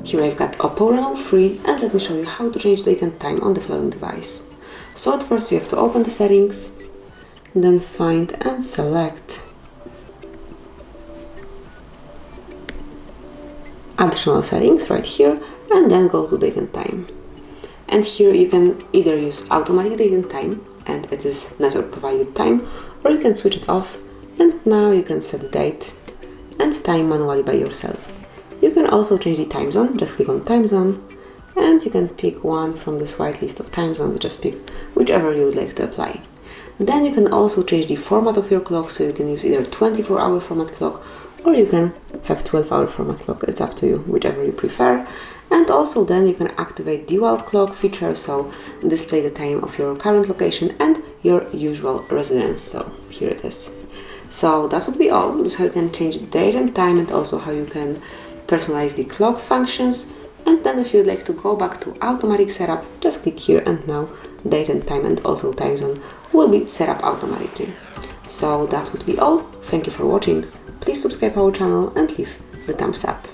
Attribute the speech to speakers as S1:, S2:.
S1: Here I've got OPPO Reno 3, and let me show you how to change date and time on the following device. So at first you have to open the settings, then find and select additional settings right here, and then go to date and time. And here you can either use automatic date and time, and it is network provided time, or you can switch it off, and now you can set the date and time manually by yourself. You can also change the time zone, just click on time zone, and you can pick one from this white list of time zones, just pick whichever you would like to apply. Then you can also change the format of your clock, so you can use either 24-hour format clock, or you can have 12-hour format clock, it's up to you, whichever you prefer. And also then you can activate dual clock feature, so display the time of your current location and your usual residence, so here it is. So that would be all. This is how you can change the date and time, and also how you can personalize the clock functions. And then if you'd like to go back to automatic setup, just click here, and now date and time and also time zone will be set up automatically. So that would be all. Thank you for watching. Please subscribe our channel and leave the thumbs up.